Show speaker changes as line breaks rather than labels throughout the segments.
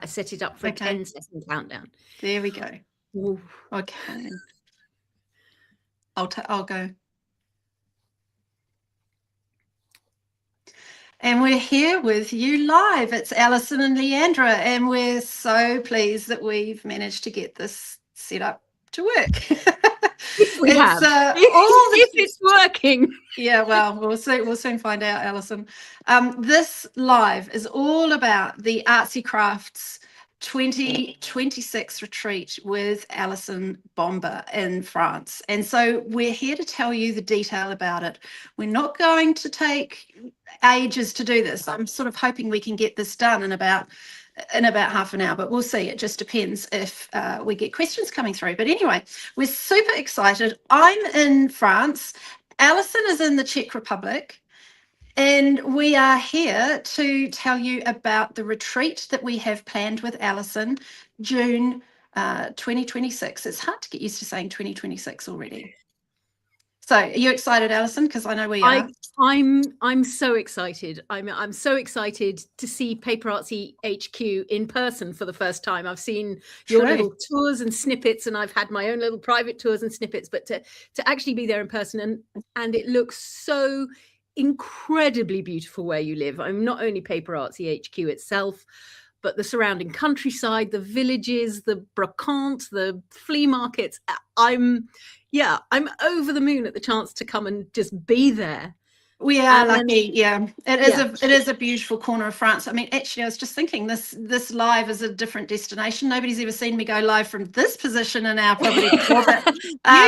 I set it up for a 10-second countdown.
There we go.
Ooh.
Okay. I'll go. And we're here with you live. It's Alison and Leandra, and we're so pleased that we've managed to get this set up to work.
If we have. If it's working.
Yeah, well, we'll soon find out, Alison. This live is all about the Artsycrafts 2026 retreat with Alison Bomber in France. And so we're here to tell you the detail about it. We're not going to take ages to do this. I'm sort of hoping we can get this done in about half an hour, but we'll see. It just depends if we get questions coming through. But anyway, we're super excited. I'm in France. Alison is in the Czech Republic. And we are here to tell you about the retreat that we have planned with Alison, June 2026. It's hard to get used to saying 2026 already. So are you excited, Alison? Because I know we are.
I'm so excited. I'm so excited to see Paper Artsy HQ in person for the first time. I've seen your little tours and snippets, and I've had my own little private tours and snippets, but to actually be there in person, and it looks so incredibly beautiful where you live. I'm not only Paper Artsy HQ itself, but the surrounding countryside, the villages, the brocante, the flea markets. I'm over the moon at the chance to come and just be there.
We are lucky, yeah. It is a beautiful corner of France. I mean, actually, I was just thinking this live is a different destination. Nobody's ever seen me go live from this position in our property before. But,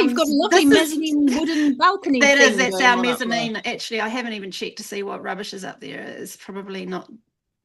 you've got a lovely mezzanine wooden balcony.
That's our mezzanine. Actually, I haven't even checked to see what rubbish is up there. It's probably not.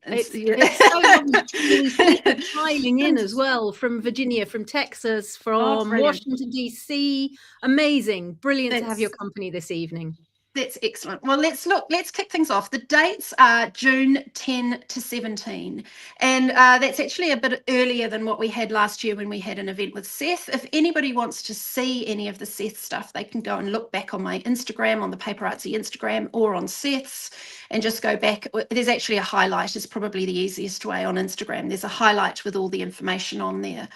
It's so lovely. Filing in as well from Virginia, from Texas, from Washington DC. Amazing, brilliant to have your company this evening.
That's excellent. Well, let's kick things off. The dates are June 10 to 17. And that's actually a bit earlier than what we had last year when we had an event with Seth. If anybody wants to see any of the Seth stuff, they can go and look back on my Instagram, on the Paper Artsy Instagram, or on Seth's, and just go back. There's actually a highlight. It's probably the easiest way on Instagram. There's a highlight with all the information on there.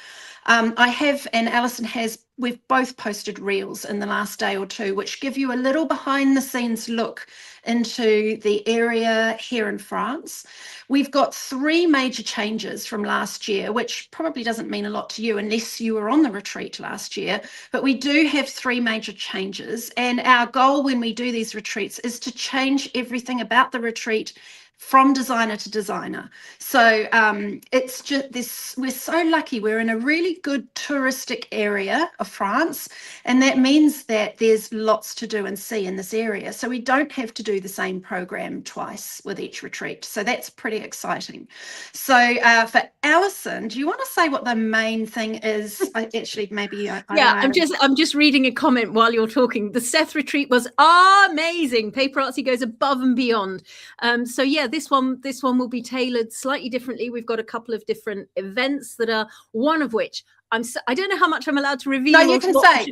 I have, and Alison has, we've both posted reels in the last day or two, which give you a little behind the scenes look into the area here in France. We've got 3 major changes from last year, which probably doesn't mean a lot to you unless you were on the retreat last year, but we do have 3 major changes. And our goal when we do these retreats is to change everything about the retreat from designer to designer. So it's just this, we're so lucky. We're in a really good touristic area of France, and that means that there's lots to do and see in this area. So we don't have to do the same program twice with each retreat. So that's pretty exciting. So for Alison, do you want to say what the main thing is? I'm
just reading a comment while you're talking. The Seth retreat was amazing. Paper Artsy goes above and beyond. So yeah, this one will be tailored slightly differently. We've got a couple of different events that are, one of which I don't know how much I'm allowed to reveal.
No, you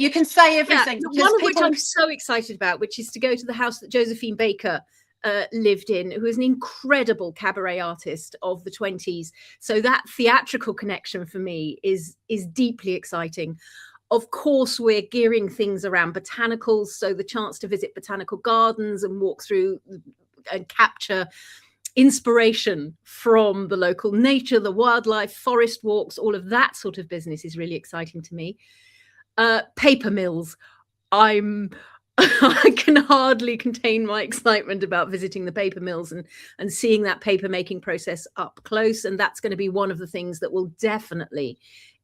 can say everything.
Yeah, one of which I'm so excited about, which is to go to the house that Josephine Baker lived in, who is an incredible cabaret artist of the 20s. So that theatrical connection for me is deeply exciting. Of course, we're gearing things around botanicals, so the chance to visit botanical gardens and walk through and capture inspiration from the local nature, the wildlife, forest walks, all of that sort of business is really exciting to me. Paper mills. I can hardly contain my excitement about visiting the paper mills and seeing that paper making process up close. And that's going to be one of the things that will definitely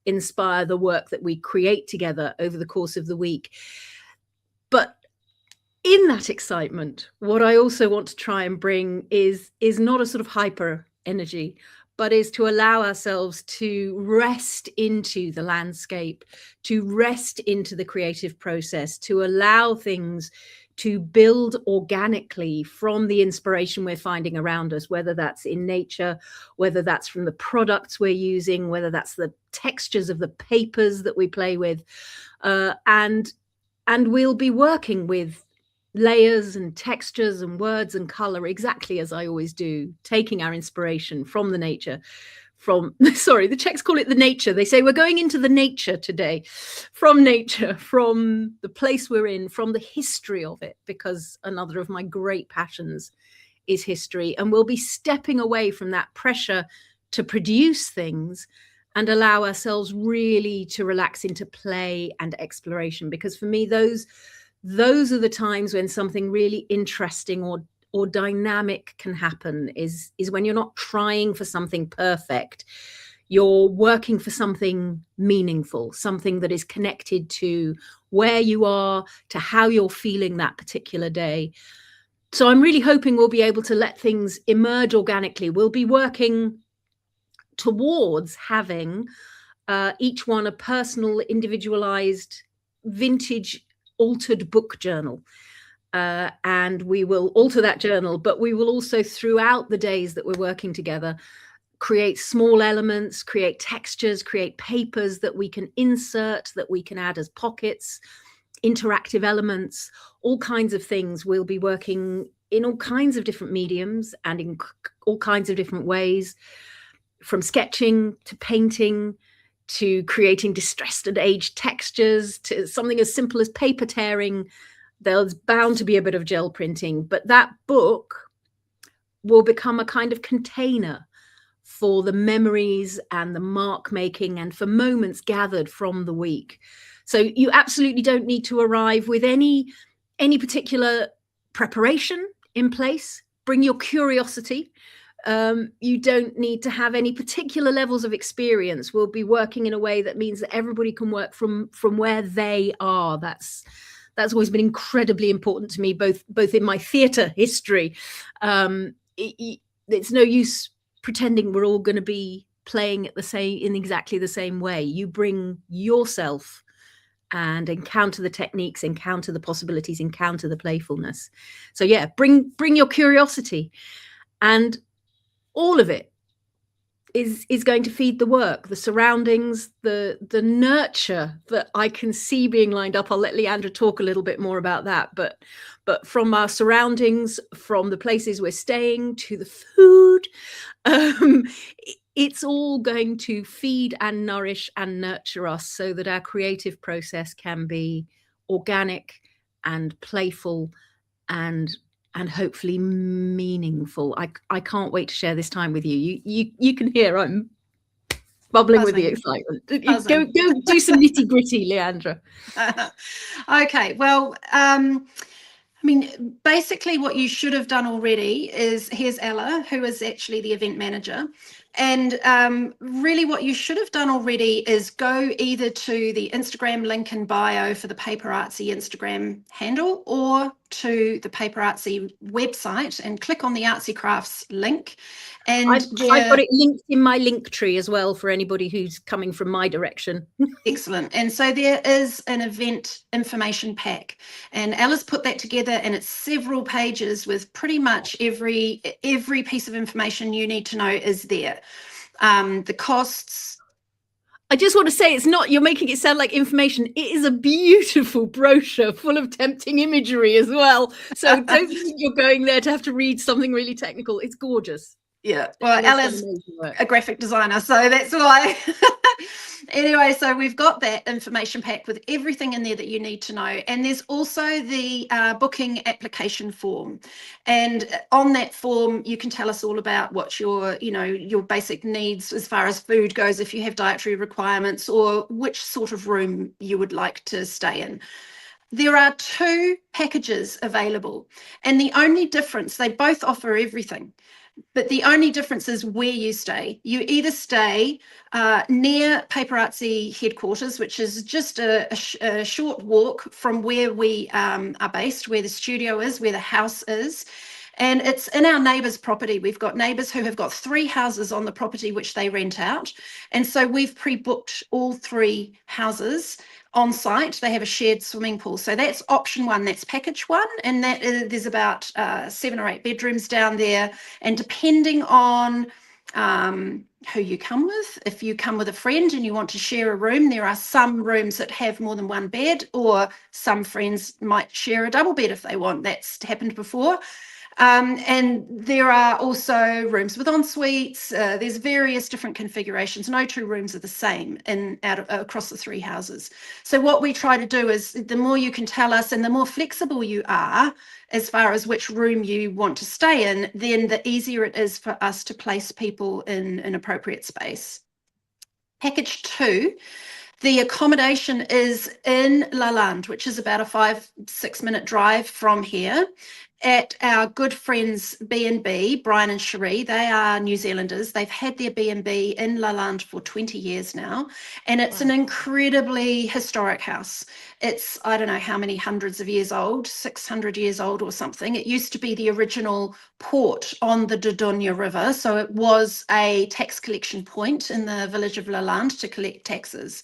inspire the work that we create together over the course of the week. But in that excitement, what I also want to try and bring is not a sort of hyper energy, but is to allow ourselves to rest into the landscape, to rest into the creative process, to allow things to build organically from the inspiration we're finding around us, whether that's in nature, whether that's from the products we're using, whether that's the textures of the papers that we play with. And we'll be working with layers and textures and words and color exactly as I always do, taking our inspiration from the nature, from, sorry, the Czechs call it the nature. They say we're going into the nature today, from nature, from the place we're in, from the history of it, because another of my great passions is history. And we'll be stepping away from that pressure to produce things and allow ourselves really to relax into play and exploration. Because for me, those are the times when something really interesting or dynamic can happen, is when you're not trying for something perfect. You're working for something meaningful, something that is connected to where you are, to how you're feeling that particular day. So I'm really hoping we'll be able to let things emerge organically. We'll be working towards having each one a personal, individualized, vintage, altered book journal. And we will alter that journal, but we will also, throughout the days that we're working together, create small elements, create textures, create papers that we can insert, that we can add as pockets, interactive elements, all kinds of things. We'll be working in all kinds of different mediums and in all kinds of different ways, from sketching to painting, to creating distressed and aged textures, to something as simple as paper tearing. There's bound to be a bit of gel printing, but that book will become a kind of container for the memories and the mark making and for moments gathered from the week. So you absolutely don't need to arrive with any particular preparation in place. Bring your curiosity. You don't need to have any particular levels of experience. We'll be working in a way that means that everybody can work from where they are. That's always been incredibly important to me, both in my theatre history. It's no use pretending we're all going to be playing in exactly the same way. You bring yourself and encounter the techniques, encounter the possibilities, encounter the playfulness. So yeah, bring your curiosity, and all of it is going to feed the work, the surroundings, the nurture that I can see being lined up. I'll let Leandra talk a little bit more about that, but from our surroundings, from the places we're staying to the food, it's all going to feed and nourish and nurture us so that our creative process can be organic and playful and hopefully meaningful. I can't wait to share this time with you. You can hear I'm bubbling with the excitement. Go do some nitty gritty, Leandra.
Okay, well, I mean, basically what you should have done already is, here's Ella, who is actually the event manager. And really what you should have done already is go either to the Instagram link in bio for the Paper Artsy Instagram handle, or to the Paper Artsy website and click on the Artsycrafts link. And
I've got it linked in my link tree as well for anybody who's coming from my direction.
Excellent. And so there is an event information pack, and Ella's put that together, and it's several pages with pretty much every piece of information you need to know is there. The costs.
I just want to say, it's not, you're making it sound like information. It is a beautiful brochure full of tempting imagery as well. So don't think you're going there to have to read something really technical. It's gorgeous.
Yeah, well, Ella's a graphic designer, so that's why. Anyway, so we've got that information pack with everything in there that you need to know. And there's also the booking application form. And on that form, you can tell us all about what your basic needs as far as food goes, if you have dietary requirements, or which sort of room you would like to stay in. There are 2 packages available, and the only difference, they both offer everything, but the only difference is where you stay. You either stay near Paper Artsy headquarters, which is just a short walk from where we are based, where the studio is, where the house is. And it's in our neighbour's property. We've got neighbours who have got 3 houses on the property which they rent out. And so we've pre-booked all 3 houses on site. They have a shared swimming pool. So that's option 1, that's package 1. And that is, there's about 7 or 8 bedrooms down there. And depending on who you come with, if you come with a friend and you want to share a room, there are some rooms that have more than 1 bed, or some friends might share a double bed if they want. That's happened before. And there are also rooms with en suites. There's various different configurations. No two rooms are the same across the 3 houses. So what we try to do is, the more you can tell us and the more flexible you are as far as which room you want to stay in, then the easier it is for us to place people in an appropriate space. Package 2, the accommodation is in Lalande, which is about a 5-6 minute drive from here, at our good friends B&B, Brian and Cherie. They are New Zealanders. They've had their B&B in Lalande for 20 years now, and it's an incredibly historic house. It's, I don't know how many hundreds of years old, 600 years old or something. It used to be the original port on the Dodonia River, so it was a tax collection point in the village of Lalande to collect taxes.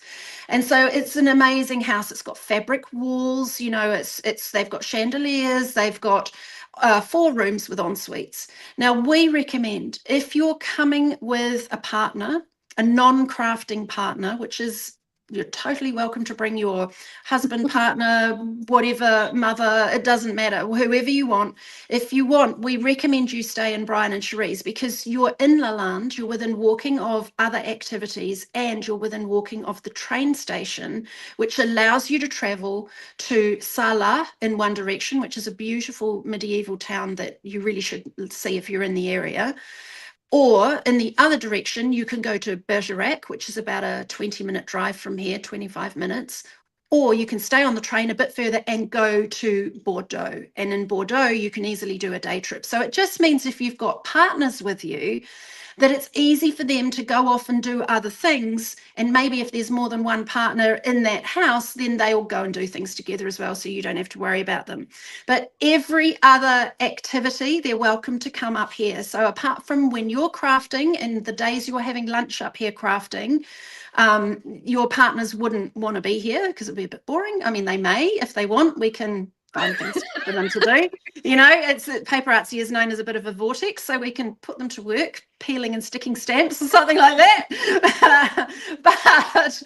And so it's an amazing house. It's got fabric walls, you know, they've got chandeliers, they've got 4 rooms with en suites. Now, we recommend, if you're coming with a partner, a non-crafting partner, which is, you're totally welcome to bring your husband, partner, whatever, mother, it doesn't matter, whoever you want. If you want, we recommend you stay in Brian and Cherie's, because you're in Lalande, you're within walking of other activities, and you're within walking of the train station, which allows you to travel to Sala in one direction, which is a beautiful medieval town that you really should see if you're in the area. Or in the other direction, you can go to Bergerac, which is about a 20-minute drive from here, 25 minutes. Or you can stay on the train a bit further and go to Bordeaux. And in Bordeaux, you can easily do a day trip. So it just means if you've got partners with you, that it's easy for them to go off and do other things. And maybe if there's more than one partner in that house, then they all go and do things together as well, so you don't have to worry about them. But every other activity, they're welcome to come up here. So apart from when you're crafting and the days you're having lunch up here crafting, your partners wouldn't want to be here because it'd be a bit boring. I mean, they may, if they want, we can find things for them to do. You know, it's Paper Artsy is known as a bit of a vortex, so we can put them to work peeling and sticking stamps or something like that. But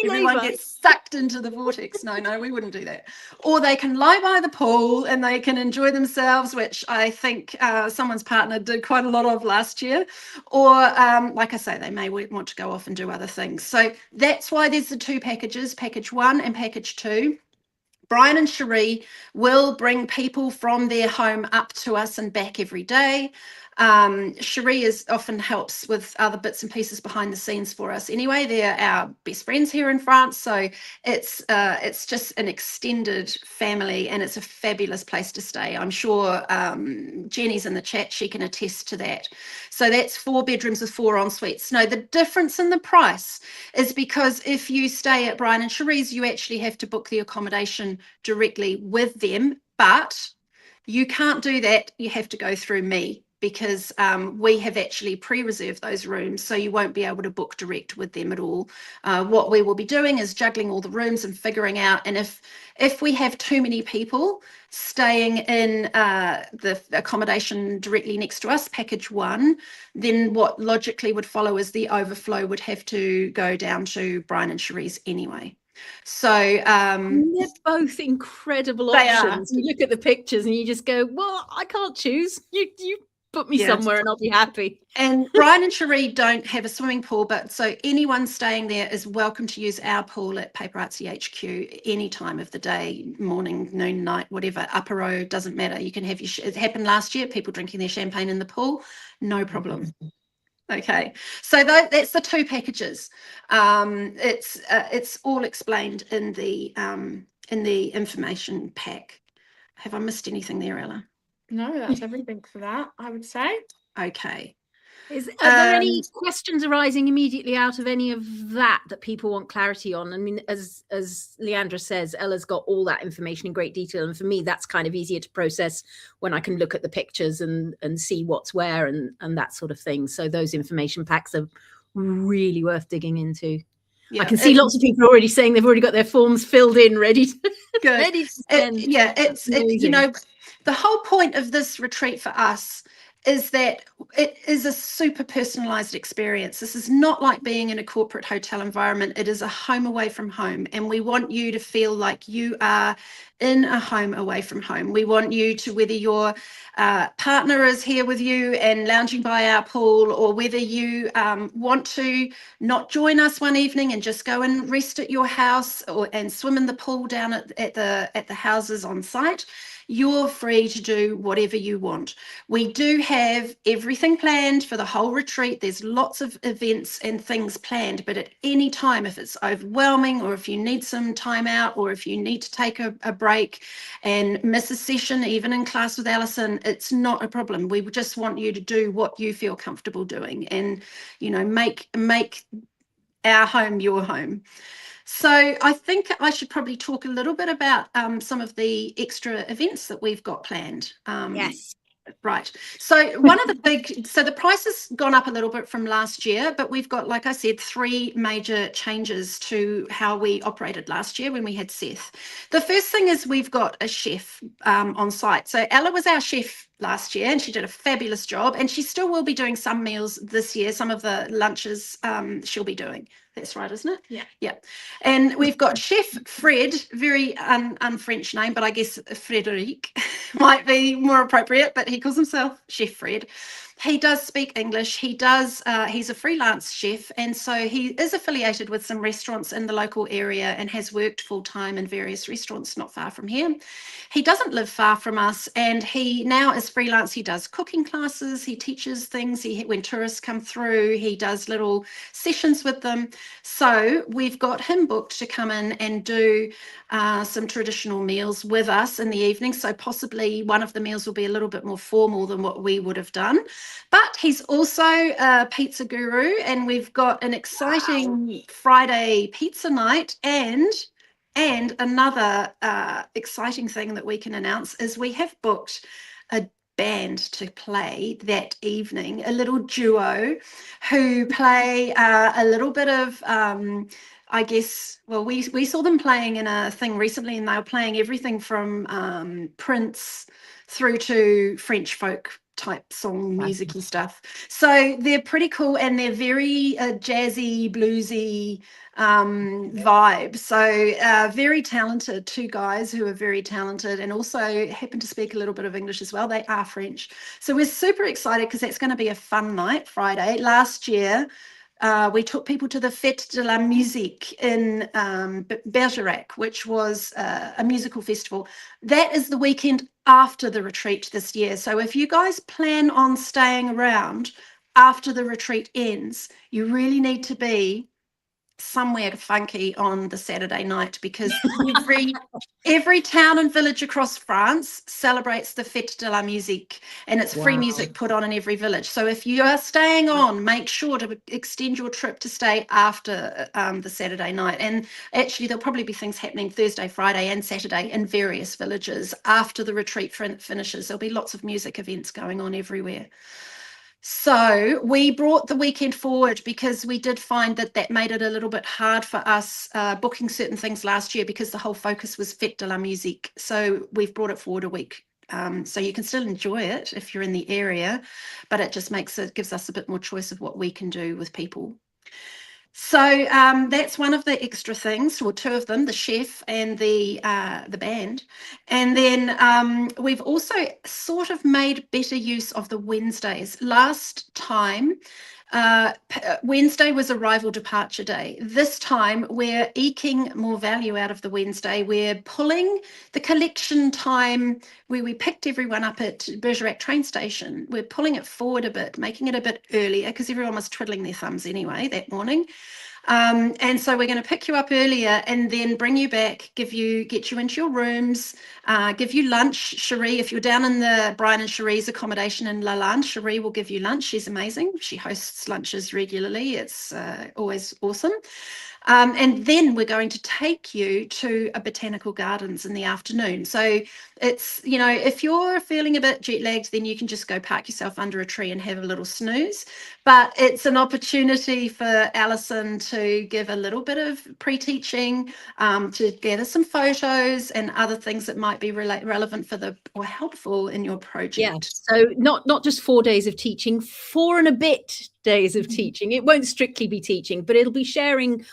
everyone gets sucked into the vortex. No, we wouldn't do that. Or they can lie by the pool and they can enjoy themselves, which I think someone's partner did quite a lot of last year. Or like I say, they may want to go off and do other things. So that's why there's the 2 packages, package 1 and package 2. Brian and Cherie will bring people from their home up to us and back every day. Cherie often helps with other bits and pieces behind the scenes for us anyway. They're our best friends here in France, so it's just an extended family, and it's a fabulous place to stay. I'm sure Jenny's in the chat, she can attest to that. So that's 4 bedrooms with 4 en suites. No, the difference in the price is because if you stay at Brian and Cherie's, you actually have to book the accommodation directly with them, but you can't do that. You have to go through me, because we have actually pre-reserved those rooms, so you won't be able to book direct with them at all. What we will be doing is juggling all the rooms and figuring out, and if we have too many people staying in the accommodation directly next to us, package 1, then what logically would follow is the overflow would have to go down to Brian and Cherie's anyway. So
they're both incredible options. You look at the pictures and you just go, well, I can't choose. You put me somewhere and I'll be happy.
And Brian and Cherie don't have a swimming pool, but so anyone staying there is welcome to use our pool at Paper Artsy HQ any time of the day, morning, noon, night, whatever, apéro, doesn't matter. You can have it happened last year, people drinking their champagne in the pool, no problem. Okay, so that's the 2 packages. It's all explained in the information pack. Have I missed anything there, Ella?
No, that's everything for that, I would say.
Okay.
Are there any questions arising immediately out of any of that people want clarity on? I mean, as Leandra says, Ella's got all that information in great detail, and for me, that's kind of easier to process when I can look at the pictures and see what's where and that sort of thing. So those information packs are really worth digging into. Yeah, I can see lots of people already saying they've already got their forms filled in, ready to send.
It's you know, the whole point of this retreat for us is that it is a super personalized experience. This is not like being in a corporate hotel environment. It is a home away from home, and we want you to feel like you are in a home away from home. We want you to, whether your partner is here with you and lounging by our pool, or whether you want to not join us one evening and just go and rest at your house and swim in the pool down at the houses on site, you're free to do whatever you want. We do have everything planned for the whole retreat. There's lots of events and things planned, but at any time, if it's overwhelming, or if you need some time out, or if you need to take a break and miss a session, even in class with Alison, it's not a problem. We just want you to do what you feel comfortable doing, and, you know, make our home your home. So I think I should probably talk a little bit about some of the extra events that we've got planned.
Yes.
Right. So one of the so the price has gone up a little bit from last year, but we've got, like I said, 3 major changes to how we operated last year when we had Seth. The first thing is we've got a chef on site. So Ella was our chef last year, and she did a fabulous job, and she still will be doing some meals this year. Some of the lunches she'll be doing. That's right, isn't it?
Yeah.
Yeah. And we've got Chef Fred, very un-French name, but I guess Frederic might be more appropriate, but he calls himself Chef Fred. He does speak English. He does, he's a freelance chef, and so he is affiliated with some restaurants in the local area and has worked full-time in various restaurants not far from here. He doesn't live far from us, and he now is freelance. He does cooking classes, he teaches things, when tourists come through, he does little sessions with them. So we've got him booked to come in and do some traditional meals with us in the evening. So possibly one of the meals will be a little bit more formal than what we would have done. But he's also a pizza guru, and we've got an exciting Friday pizza night, and another exciting thing that we can announce is we have booked a band to play that evening, a little duo who play a little bit of I guess, well, we saw them playing in a thing recently, and they were playing everything from Prince through to French folk type song music and stuff. So they're pretty cool, and they're very jazzy, bluesy vibe. So very talented, 2 guys who are very talented and also happen to speak a little bit of English as well. They are French. So we're super excited because that's going to be a fun night, Friday. Last year, we took people to the Fête de la Musique in Bergerac, which was a musical festival. That is the weekend after the retreat this year. So if you guys plan on staying around after the retreat ends, you really need to be somewhere funky on the Saturday night, because every town and village across France celebrates the Fête de la Musique, and it's free music put on in every village. So if you are staying on, make sure to extend your trip to stay after the Saturday night. And actually there'll probably be things happening Thursday, Friday and Saturday in various villages after the retreat finishes. There'll be lots of music events going on everywhere. So we brought the weekend forward because we did find that made it a little bit hard for us booking certain things last year, because the whole focus was Fête de la Musique. So we've brought it forward a week. So you can still enjoy it if you're in the area, but it just gives us a bit more choice of what we can do with people. So that's one of the extra things, or 2 of them, the chef and the band. And then we've also sort of made better use of the Wednesdays. Last time, Wednesday was arrival departure day. This time we're eking more value out of the Wednesday. We're pulling the collection time where we picked everyone up at Bergerac train station. We're pulling it forward a bit, making it a bit earlier, because everyone was twiddling their thumbs anyway that morning. And so we're going to pick you up earlier and then bring you back, get you into your rooms, give you lunch. Cherie, if you're down in the Brian and Cherie's accommodation in Lalande, Cherie will give you lunch. She's amazing. She hosts lunches regularly. It's always awesome. And then we're going to take you to a botanical gardens in the afternoon. So it's, you know, if you're feeling a bit jet lagged, then you can just go park yourself under a tree and have a little snooze. But it's an opportunity for Alison to give a little bit of pre-teaching, to gather some photos and other things that might be relevant for or helpful in your project.
Yeah, so not just 4 days of teaching, 4 and a bit days of teaching. It won't strictly be teaching, but it'll be sharing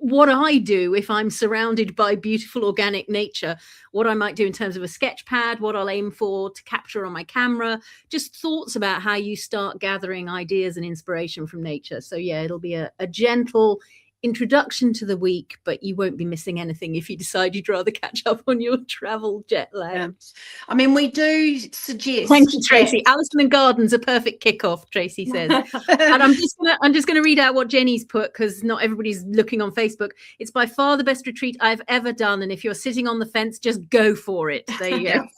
what I do if I'm surrounded by beautiful organic nature, what I might do in terms of a sketch pad, what I'll aim for to capture on my camera, just thoughts about how you start gathering ideas and inspiration from nature. So yeah, it'll be a gentle introduction to the week, but you won't be missing anything if you decide you'd rather catch up on your travel jet lag.
Yeah. I mean, we do suggest.
Thank you, Tracy. Alison and Gardens, a perfect kickoff, Tracy says. And I'm just gonna read out what Jenny's put, because not everybody's looking on Facebook. It's by far the best retreat I've ever done, and if you're sitting on the fence, just go for it. There you go.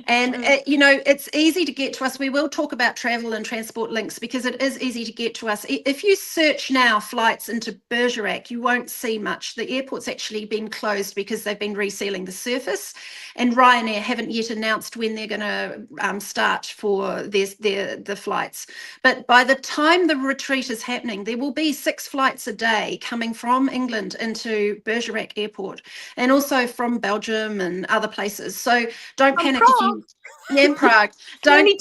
And you know, it's easy to get to us. We will talk about travel and transport links because it is easy to get to us. If you search now flights into Bergerac, you won't see much. The airport's actually been closed because they've been resealing the surface, and Ryanair haven't yet announced when they're going to start for the flights. But by the time the retreat is happening, there will be 6 flights a day coming from England into Bergerac Airport, and also from Belgium and other places. So don't panic if you. Yeah, in Prague. Don't panic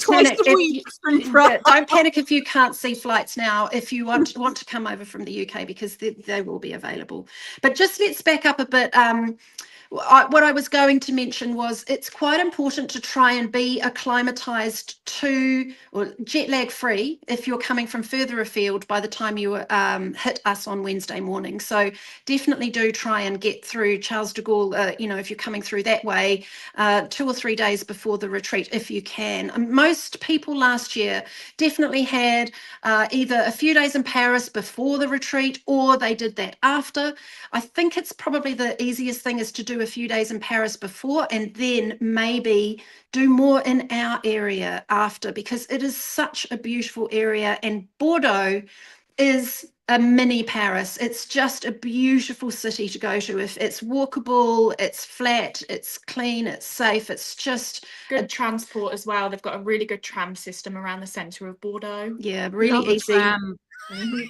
don't panic if you can't see flights now. If you want to come over from the UK, because they will be available. But just let's back up a bit. What I was going to mention was it's quite important to try and be acclimatized to, or jet lag free, if you're coming from further afield by the time you hit us on Wednesday morning. So definitely do try and get through Charles de Gaulle, you know, if you're coming through that way, 2 or 3 days before the retreat, if you can. Most people last year definitely had either a few days in Paris before the retreat, or they did that after. I think it's probably the easiest thing is to do a few days in Paris before, and then maybe do more in our area after, because it is such a beautiful area, and Bordeaux is a mini Paris. It's just a beautiful city to go to. If it's walkable, it's flat, it's clean, it's safe, it's just
good transport as well. They've got a really good tram system around the centre of Bordeaux.
Yeah, really easy.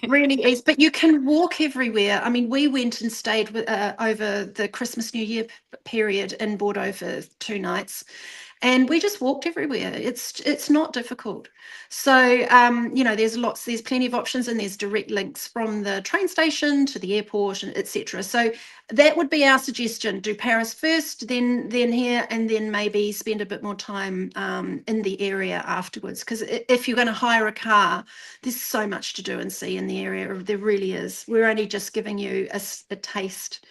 Really easy, but you can walk everywhere. I mean, we went and stayed with, over the Christmas New Year period in Bordeaux for 2 nights, and we just walked everywhere. It's not difficult. So you know, there's plenty of options, and there's direct links from the train station to the airport, and etc. So that would be our suggestion: do Paris first, then here, and then maybe spend a bit more time in the area afterwards. Because if you're going to hire a car, there's so much to do and see in the area. There really is. We're only just giving you a taste.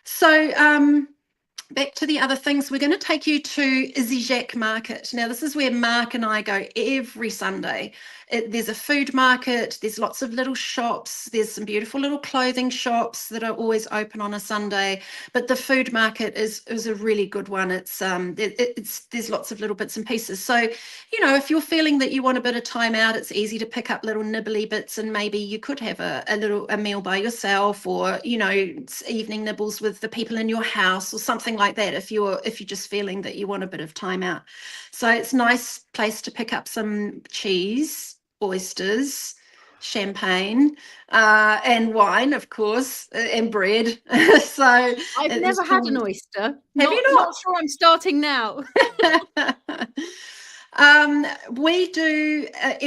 So back to the other things, we're going to take you to Izzyjack Market. Now, this is where Mark and I go every Sunday. There's a food market, there's lots of little shops, there's some beautiful little clothing shops that are always open on a Sunday, but the food market is a really good one. There's lots of little bits and pieces. So, you know, if you're feeling that you want a bit of time out, it's easy to pick up little nibbly bits, and maybe you could have a meal by yourself, or, you know, evening nibbles with the people in your house, or something like that, if you're just feeling that you want a bit of time out. So it's a nice place to pick up some cheese, oysters, champagne, and wine, of course, and bread. So
I've never had an oyster.
Have you not?
Not sure I'm starting now.
We do at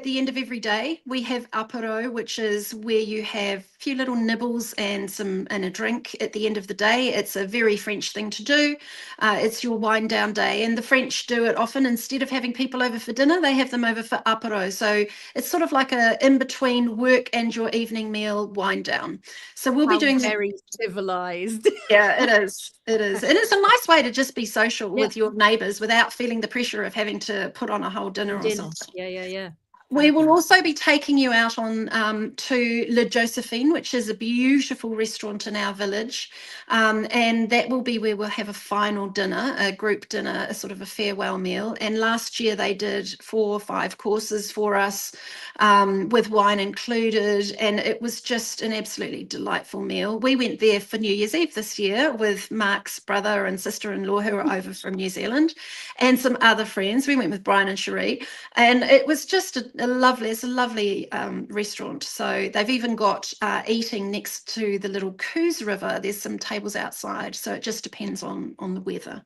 the end of every day, we have apéro, which is where you have a few little nibbles and a drink at the end of the day. It's a very French thing to do. It's your wind down day, and the French do it often. Instead of having people over for dinner, they have them over for apéro. So it's sort of like a in between work and your evening meal wind down. So we'll be doing
very civilized.
Yeah, it is. And it's a nice way to just be social with your neighbours without feeling the pressure of having to put on a whole dinner or something.
Yeah.
We will also be taking you out on to Le Josephine, which is a beautiful restaurant in our village, and that will be where we'll have a final dinner, a group dinner, a sort of a farewell meal. And last year they did 4 or 5 courses for us, with wine included, and it was just an absolutely delightful meal. We went there for New Year's Eve this year with Mark's brother and sister-in-law who are over from New Zealand, and some other friends. We went with Brian and Cherie, and it was just a lovely restaurant. So they've even got eating next to the little Coos River. There's some tables outside, so it just depends on the weather.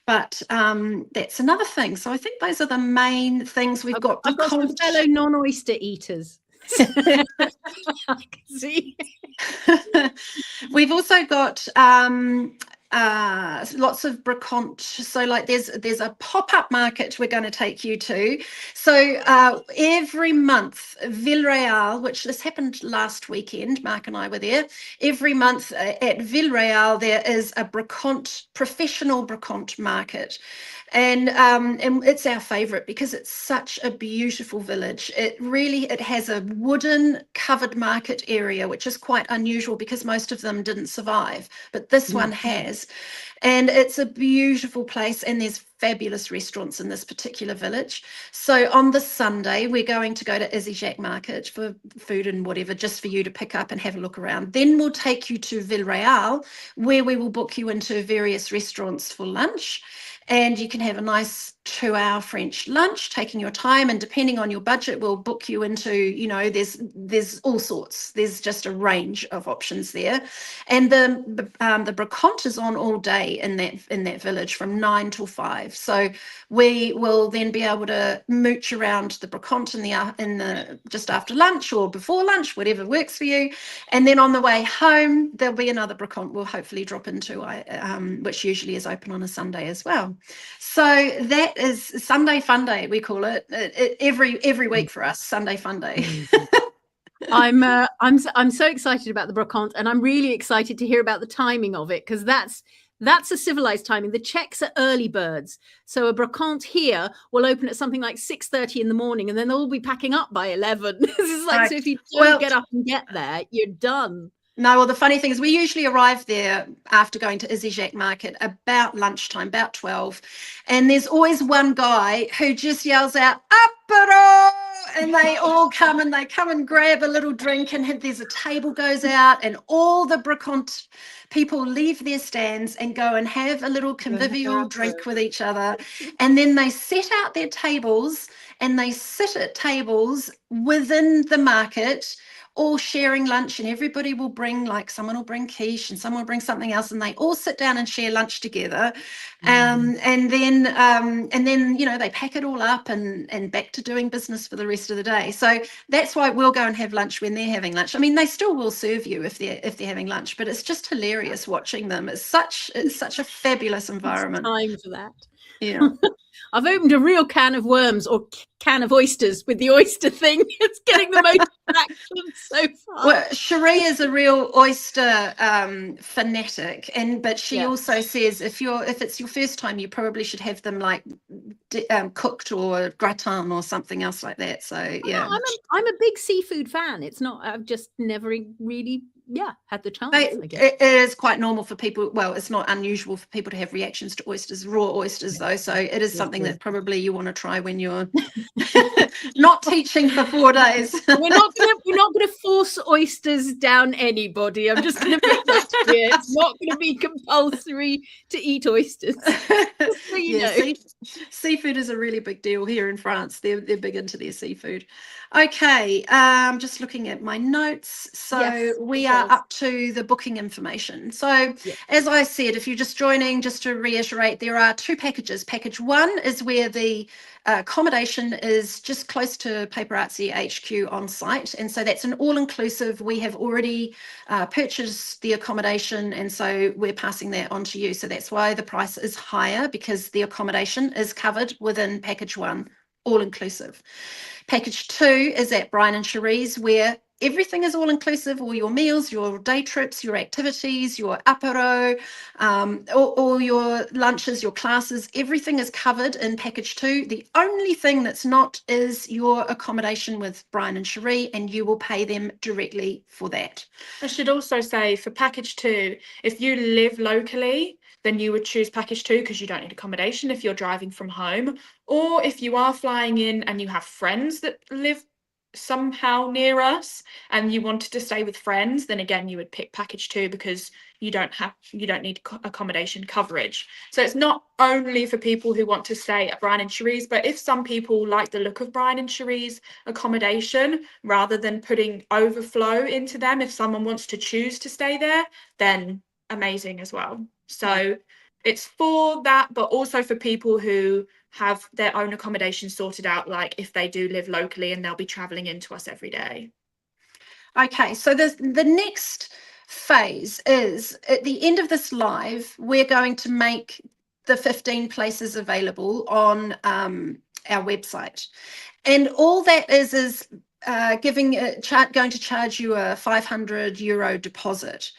But that's another thing. So I think those are the main things we've got.
I've got some fellow non-oyster eaters. I can see.
We've also got lots of brocante. So like there's a pop-up market we're going to take you to. So every month, Villarreal, which this happened last weekend, Mark and I were there. Every month at Villarreal there is a professional brocante market. And it's our favorite because it's such a beautiful village. It has a wooden covered market area, which is quite unusual because most of them didn't survive, but this one has. And it's a beautiful place, and there's fabulous restaurants in this particular village. So on this Sunday, we're going to go to Isijak Market for food and whatever, just for you to pick up and have a look around. Then we'll take you to Villarreal, where we will book you into various restaurants for lunch. And you can have a nice 2-hour French lunch, taking your time, and depending on your budget, we'll book you into, there's all sorts. There's just a range of options there. And the brocante is on all day in that village from 9 till 5. So we will then be able to mooch around the brocante in the just after lunch or before lunch, whatever works for you. And then on the way home, there'll be another brocante we'll hopefully drop into, which usually is open on a Sunday as well. So that is Sunday Fun Day, we call it, every week for us. Sunday Fun Day.
I'm so excited about the brocante, and I'm really excited to hear about the timing of it, because that's a civilized timing. The Czechs are early birds, so a brocante here will open at something like 6:30 in the morning, and then they'll all be packing up by 11. This is like, right. So if you don't get up and get there, you're done.
No, well, the funny thing is we usually arrive there after going to Isijak Market about lunchtime, about 12. And there's always one guy who just yells out, "Apero!" And they all come and grab a little drink, and there's a table goes out, and all the brocante people leave their stands and go and have a little convivial drink with each other. And then they set out their tables and they sit at tables within the market, all sharing lunch, and everybody will bring, like, someone will bring quiche and someone will bring something else, and they all sit down and share lunch together. And then they pack it all up and back to doing business for the rest of the day. So that's why we'll go and have lunch when they're having lunch. I mean, they still will serve you if they're having lunch, but it's just hilarious watching them. It's such a fabulous environment.
It's time for that.
Yeah.
I've opened a real can of worms, or can of oysters, with the oyster thing. It's getting the most traction so far.
Well, Cherie is a real oyster fanatic, but she also says if it's your first time, you probably should have them like cooked or gratin or something else like that. So yeah,
I'm a big seafood fan. It's not, I've just never really had the chance. I guess.
It is quite normal for people. Well, it's not unusual for people to have reactions to oysters, raw oysters though. So it is something that probably you want to try when you're not teaching for 4 days.
We're not going to force oysters down anybody. I'm just going to make that clear. It's not going to be compulsory to eat oysters. So
seafood is a really big deal here in France. They're big into their seafood. Okay, just looking at my notes. So we are up to the booking information. So as I said, if you're just joining, just to reiterate, there are 2 packages. Package 1 is where the accommodation is just close to Paper Artsy HQ on site, and so that's an all-inclusive. We have already purchased the accommodation, and so we're passing that on to you. So that's why the price is higher, because the accommodation is covered within package 1, all-inclusive. Package 2 is at Brian and Cherie's, where everything is all inclusive, all your meals, your day trips, your activities, your apero, all your lunches, your classes, everything is covered in package 2. The only thing that's not is your accommodation with Brian and Cherie, and you will pay them directly for that.
I should also say for package 2, if you live locally, then you would choose package 2 because you don't need accommodation if you're driving from home. Or if you are flying in and you have friends that live somehow near us and you wanted to stay with friends, then again you would pick package 2 because you don't need accommodation coverage. So it's not only for people who want to stay at Brian and Cherie's, but if some people like the look of Brian and Cherie's accommodation, rather than putting overflow into them, if someone wants to choose to stay there, then amazing as well. So it's for that, but also for people who have their own accommodation sorted out, like if they do live locally and they'll be traveling into us every day.
Okay, so the next phase is at the end of this live, we're going to make the 15 places available on our website. And all that is going to charge you a €500 deposit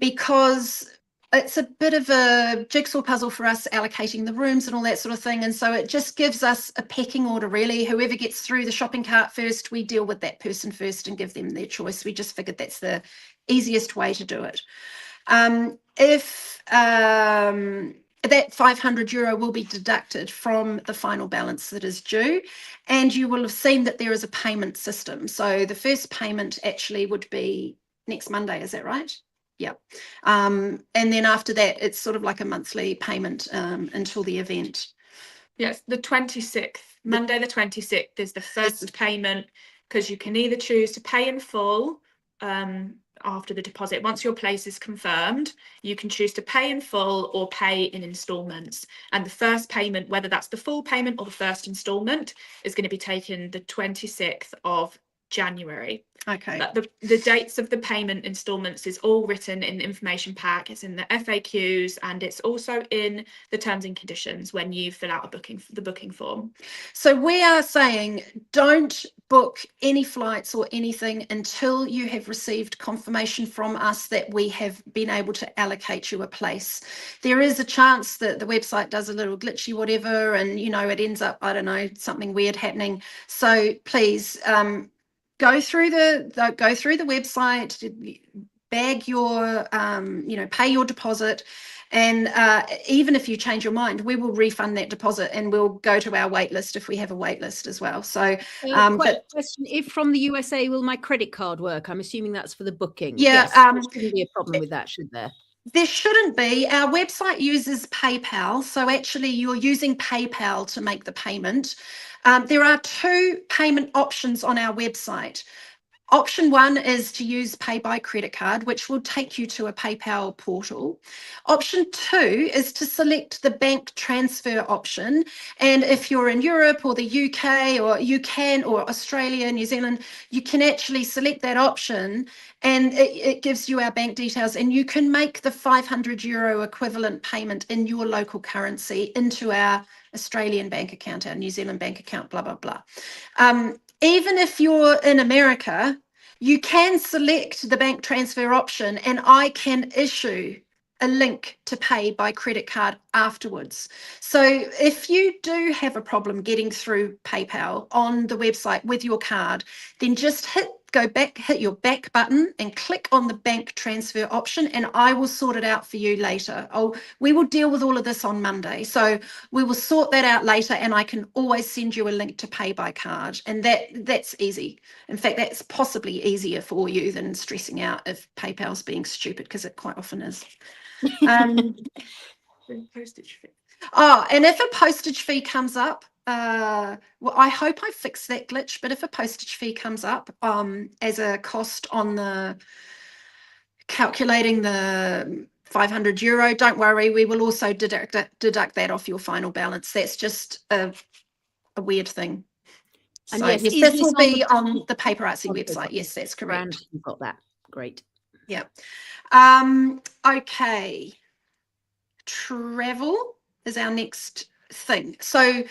because it's a bit of a jigsaw puzzle for us allocating the rooms and all that sort of thing. And so it just gives us a pecking order, really. Whoever gets through the shopping cart first, we deal with that person first and give them their choice. We just figured that's the easiest way to do it. If that €500 will be deducted from the final balance that is due, and you will have seen that there is a payment system. So the first payment actually would be next Monday, is that right? Yeah. And then after that, it's sort of like a monthly payment until the event.
Yes, the 26th, Monday the 26th is the first payment, because you can either choose to pay in full after the deposit. Once your place is confirmed, you can choose to pay in full or pay in installments. And the first payment, whether that's the full payment or the first installment, is going to be taken the 26th of January.
Okay.
But the dates of the payment installments is all written in the information pack. It's in the FAQs, and it's also in the terms and conditions when you fill out the booking form.
So we are saying don't book any flights or anything until you have received confirmation from us that we have been able to allocate you a place. There is a chance that the website does a little glitchy whatever, and it ends up, I don't know, something weird happening. So please go through the website, bag your pay your deposit, and even if you change your mind, we will refund that deposit and we'll go to our wait list if we have a wait list as well. So
question, if from the USA, will my credit card work? I'm assuming that's for the booking.
Yeah,
yes, there shouldn't be a problem with that, should there?
There shouldn't be. Our website uses PayPal, so actually you're using PayPal to make the payment. There are 2 payment options on our website. Option 1 is to use pay by credit card, which will take you to a PayPal portal. Option 2 is to select the bank transfer option. And if you're in Europe or the UK or Australia, New Zealand, you can actually select that option, and it gives you our bank details, and you can make the €500 equivalent payment in your local currency into our Australian bank account, our New Zealand bank account, blah, blah, blah. Even if you're in America, you can select the bank transfer option, and I can issue a link to pay by credit card afterwards. So if you do have a problem getting through PayPal on the website with your card, then just hit your back button and click on the bank transfer option, and I will sort it out for you later. We will deal with all of this on Monday. So we will sort that out later, and I can always send you a link to pay by card. And that's easy. In fact, that's possibly easier for you than stressing out if PayPal's being stupid, because it quite often is.
Postage fee.
And if a postage fee comes up, well, I hope I fixed that glitch, but if a postage fee comes up as a cost on the calculating the €500, don't worry, we will also deduct that off your final balance. That's just a weird thing.
And
so
yes,
this will be on the Paper Artsy website. Yes, that's correct.
Brand, you've got that. Great.
Yeah. Okay. Travel is our next thing. So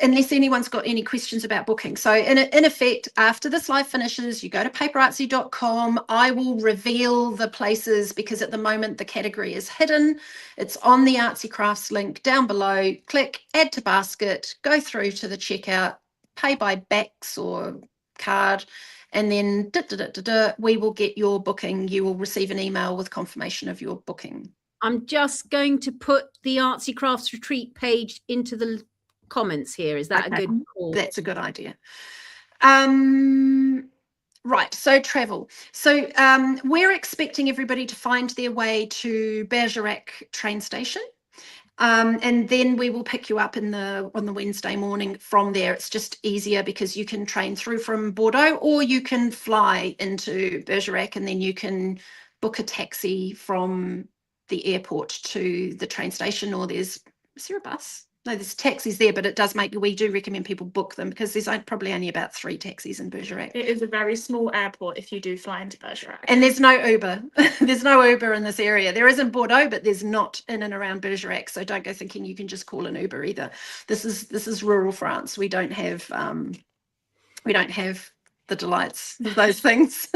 unless anyone's got any questions about booking. So in effect, after this live finishes, you go to paperartsy.com. I will reveal the places because at the moment the category is hidden. It's on the Artsycrafts link down below. Click add to basket, go through to the checkout, pay by backs or card, and then we will get your booking. You will receive an email with confirmation of your booking.
I'm just going to put the Artsycrafts retreat page into the comments here. Is that a good call?
That's a good idea. Right, so travel. So we're expecting everybody to find their way to Bergerac train station. And then we will pick you up on the Wednesday morning from there. It's just easier because you can train through from Bordeaux, or you can fly into Bergerac and then you can book a taxi from the airport to the train station, or is there a bus? No, there's taxis there, but we do recommend people book them because there's probably only about 3 taxis in Bergerac.
It is a very small airport if you do fly into Bergerac.
And there's no Uber. There's no Uber in this area. There is in Bordeaux, but there's not in and around Bergerac. So don't go thinking you can just call an Uber either. This is rural France. We don't have the delights of those things.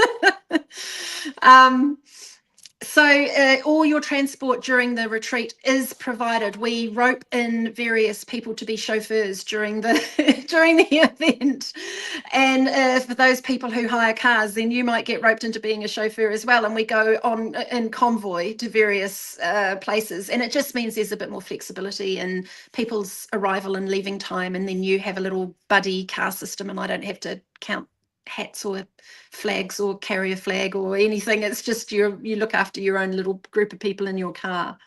So all your transport during the retreat is provided. We rope in various people to be chauffeurs during the event, and for those people who hire cars, then you might get roped into being a chauffeur as well. And we go on in convoy to various places, and it just means there's a bit more flexibility in people's arrival and leaving time. And then you have a little buddy car system, and I don't have to count hats or flags or carry a flag or anything. It's just you look after your own little group of people in your car.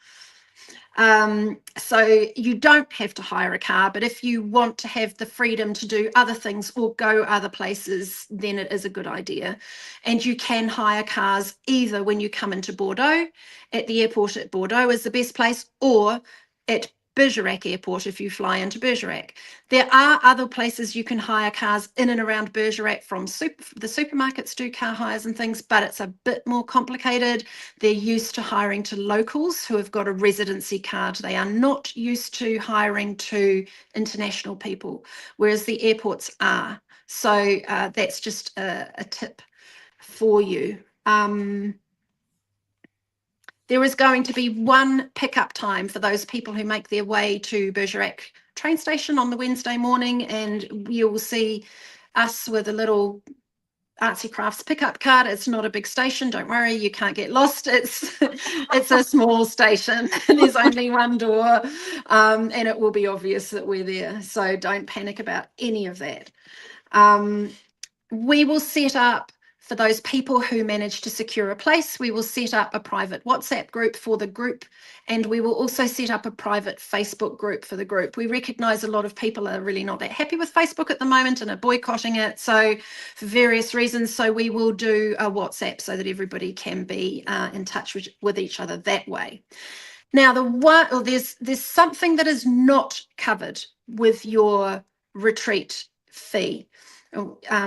So you don't have to hire a car, but if you want to have the freedom to do other things or go other places, then it is a good idea. And you can hire cars either when you come into Bordeaux, at the airport at Bordeaux is the best place, or at Bergerac Airport if you fly into Bergerac. There are other places you can hire cars in and around Bergerac from the supermarkets do car hires and things, but it's a bit more complicated. They're used to hiring to locals who have got a residency card. They are not used to hiring to international people, whereas the airports are. So that's just a tip for you. There is going to be one pickup time for those people who make their way to Bergerac train station on the Wednesday morning, and you will see us with a little Artsycrafts pickup card. It's not a big station, don't worry, you can't get lost. It's a small station. There's only one door, and it will be obvious that we're there, so don't panic about any of that. We will set up, for those people who manage to secure a place, we will set up a private WhatsApp group for the group, and we will also set up a private Facebook group for the group. We recognise a lot of people are really not that happy with Facebook at the moment and are boycotting it, so for various reasons. So we will do a WhatsApp so that everybody can be in touch with each other that way. Now, there's something that is not covered with your retreat fee.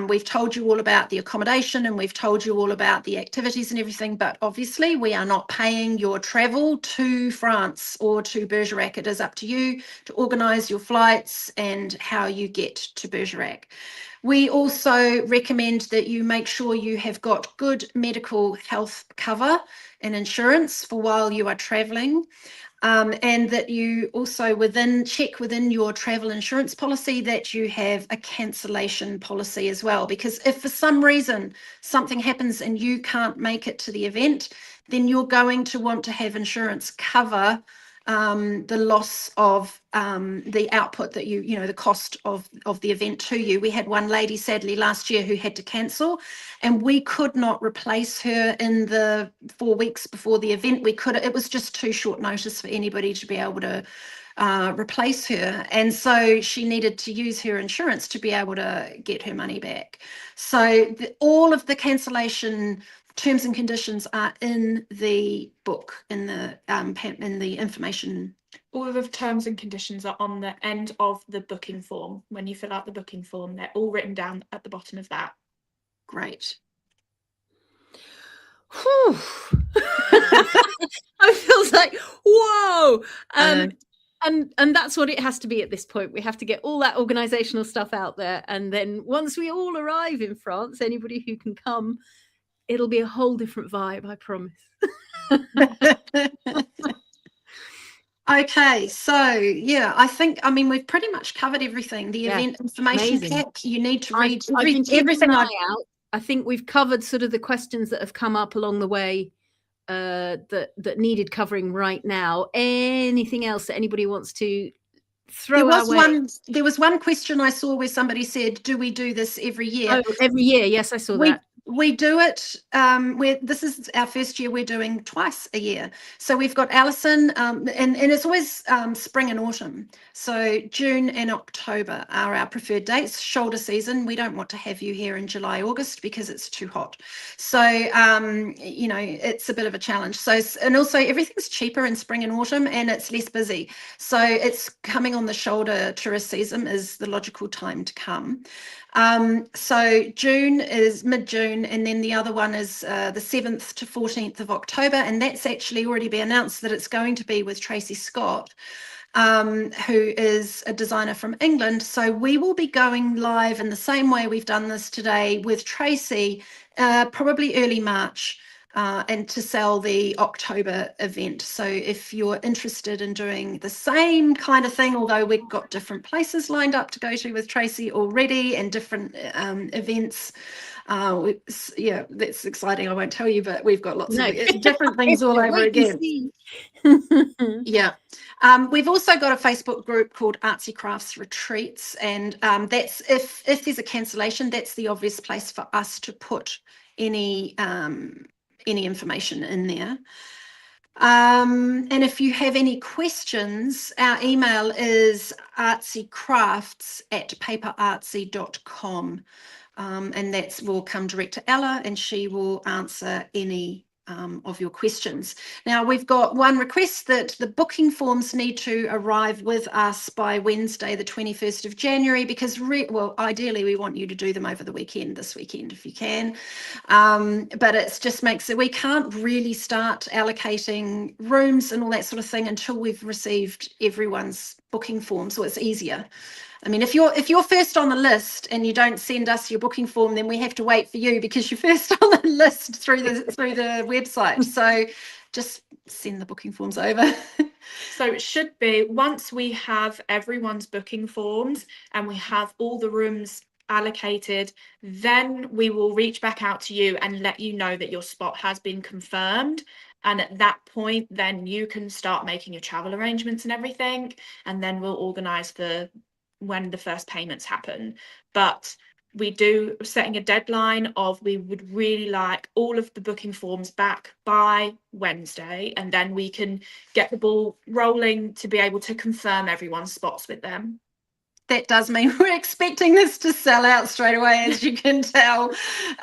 We've told you all about the accommodation and we've told you all about the activities and everything, but obviously we are not paying your travel to France or to Bergerac. It is up to you to organise your flights and how you get to Bergerac. We also recommend that you make sure you have got good medical health cover and insurance for while you are travelling. And that you also check within your travel insurance policy that you have a cancellation policy as well, because if for some reason something happens and you can't make it to the event, then you're going to want to have insurance cover the loss of the output that the cost of the event to you. We had one lady sadly last year who had to cancel, and we could not replace her in the 4 weeks before the event. It was just too short notice for anybody to be able to replace her, and so she needed to use her insurance to be able to get her money back. So all of the cancellation terms and conditions are in the book, in the information.
All of the terms and conditions are on the end of the booking form. When you fill out the booking form, they're all written down at the bottom of that.
Great.
I feel like, whoa. And that's what it has to be at this point. We have to get all that organizational stuff out there, and then once we all arrive in France, anybody who can come, it'll be a whole different vibe, I promise.
Okay, so yeah, I mean, we've pretty much covered everything. The event information pack, you need to read
I've been keeping
everything.
an eye out. I think we've covered sort of the questions that have come up along the way that needed covering right now. Anything else that anybody wants to throw our way?
There was one question I saw where somebody said, do we do this every year?
Oh, every year. Yes, I saw that.
We do it, this is our first year, we're doing twice a year. So we've got Alison, and it's always spring and autumn. So June and October are our preferred dates. Shoulder season, we don't want to have you here in July, August because it's too hot. So, you know, it's a bit of a challenge. So, and also everything's cheaper in spring and autumn and it's less busy. So it's coming on the shoulder tourist season is the logical time to come. So June is mid-June, and then the other one is the 7th to 14th of October, and that's actually already been announced that it's going to be with Tracy Scott, who is a designer from England. So we will be going live in the same way we've done this today with Tracy, probably early March. And to sell the October event. So if you're interested in doing the same kind of thing, although we've got different places lined up to go to with Tracy already and different events, yeah, that's exciting. I won't tell you, but we've got lots of different things all over again. Yeah. We've also got a Facebook group called Artsycrafts Retreats, and that's if there's a cancellation, that's the obvious place for us to put any information in there. And if you have any questions, our email is artsycrafts@paperartsy.com, and that will come direct to Ella and she will answer any of your questions. Now we've got one request that the booking forms need to arrive with us by Wednesday the 21st of January because well, ideally we want you to do them over the weekend, this weekend if you can, but it just makes it, we can't really start allocating rooms and all that sort of thing until we've received everyone's booking form, so it's easier. I mean, if you're first on the list and you don't send us your booking form, then we have to wait for you because you're first on the list through the website. So just send the booking forms over.
So it should be once we have everyone's booking forms and we have all the rooms allocated, then we will reach back out to you and let you know that your spot has been confirmed. And at that point, then you can start making your travel arrangements and everything. And then we'll organise when the first payments happen. But we do setting a deadline of we would really like all of the booking forms back by Wednesday, and then we can get the ball rolling to be able to confirm everyone's spots with them.
That does mean we're expecting this to sell out straight away, as you can tell.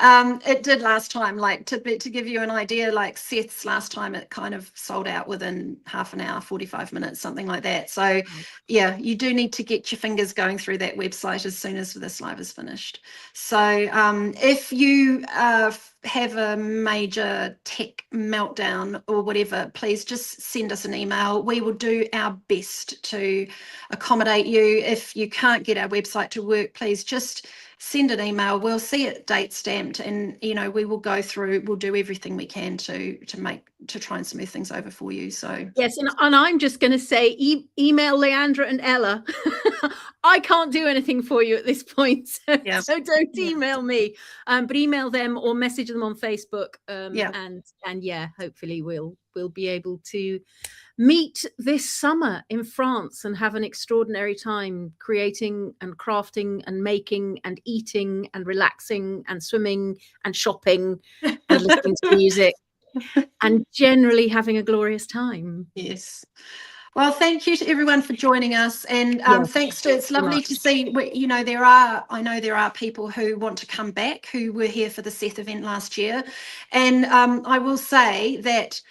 It did last time, like to give you an idea, like Seth's last time, it kind of sold out within half an hour, 45 minutes, something like that. So yeah, you do need to get your fingers going through that website as soon as this live is finished. So if you have a major tech meltdown or whatever, please just send us an email. We will do our best to accommodate you. If you can't get our website to work, please just send an email. We'll see it date stamped, and you know, we will go through, we'll do everything we can to try and smooth things over for you. So
yes, and I'm just going to say email Leandra and Ella. I can't do anything for you at this point, so, so don't email me, but email them or message them on Facebook, and yeah, hopefully we'll be able to meet this summer in France and have an extraordinary time creating and crafting and making and eating and relaxing and swimming and shopping and listening to music and generally having a glorious time.
Yes. Well, thank you to everyone for joining us, and thanks to, it's lovely to see, you know, I know there are people who want to come back who were here for the Seth event last year, and I will say that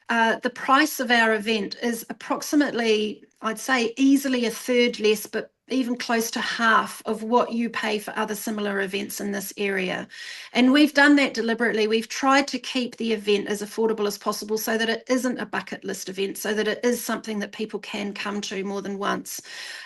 the price of our event is approximately, I'd say easily a third less, but even close to half of what you pay for other similar events in this area. And we've done that deliberately. We've tried to keep the event as affordable as possible so that it isn't a bucket list event, so that it is something that people can come to more than once.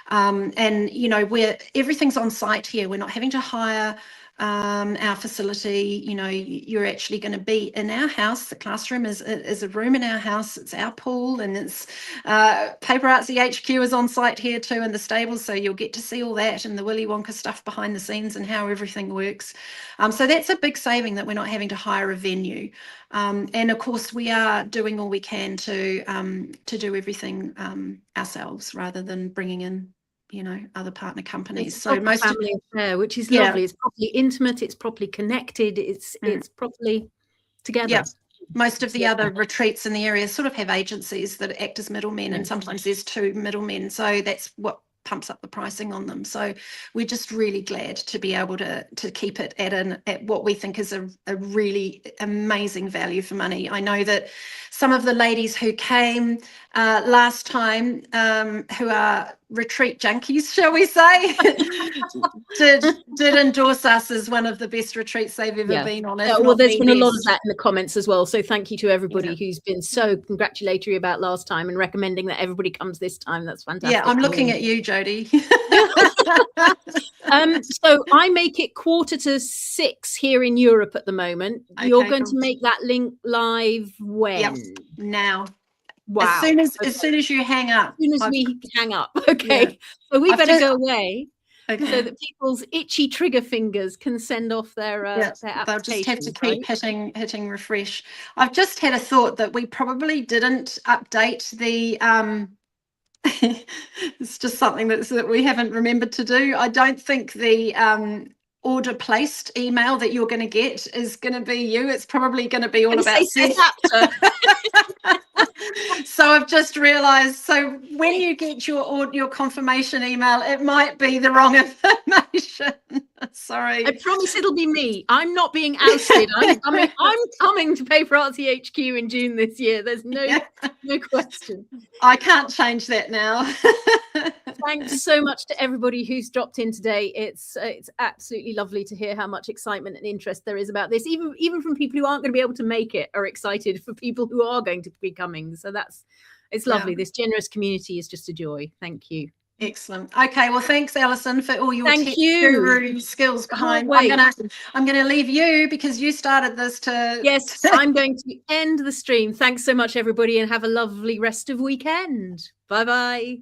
And, you know, everything's on site here. We're not having to hire our facility. You know, you're actually going to be in our house. The classroom is a room in our house. It's our pool, and it's Paper Artsy HQ is on site here too, in the stables, so you'll get to see all that and the Willy Wonka stuff behind the scenes and how everything works. So that's a big saving, that we're not having to hire a venue. And of course we are doing all we can to do everything ourselves, rather than bringing in, you know, other partner companies.
So most family affair, which is lovely. It's properly intimate, it's properly connected, it's properly together.
Yeah. Most of the other retreats in the area sort of have agencies that act as middlemen, and sometimes there's 2 middlemen, so that's what pumps up the pricing on them. So we're just really glad to be able to keep it at what we think is a really amazing value for money. I know that some of the ladies who came last time, who are retreat junkies, shall we say, did endorse us as one of the best retreats they've ever been on.
Well, there's been a lot of that in the comments as well, so thank you to everybody who's been so congratulatory about last time and recommending that everybody comes this time. That's fantastic.
Yeah, I'm looking at you, Jodie.
So I make it 5:45 here in Europe at the moment. You're going to make that link live when?
Yep. Now.
Wow.
As soon as you hang up.
As soon as we hang up. Okay. So we better go away.
Okay.
So that people's itchy trigger fingers can send off their
they'll just have to keep hitting refresh. I've just had a thought that we probably didn't update the it's just something that we haven't remembered to do. I don't think the order placed email that you're going to get is going to be you. It's probably going to be all about Seth. So I've just realized, so when you get your confirmation email, it might be the wrong information. Sorry.
I promise it'll be me. I'm not being ousted. I'm coming to Paper Artsy HQ in June this year. There's no question.
I can't change that now.
Thanks so much to everybody who's dropped in today. It's absolutely lovely to hear how much excitement and interest there is about this. Even from people who aren't going to be able to make it are excited for people who are going to be coming. So it's lovely.
Yeah.
This generous community is just a joy. Thank you.
Excellent. Okay, well, thanks, Alison, for all your
tech guru
skills behind. I'm gonna leave you because you started this to.
Yes, I'm going to end the stream. Thanks so much, everybody, and have a lovely rest of weekend. Bye bye.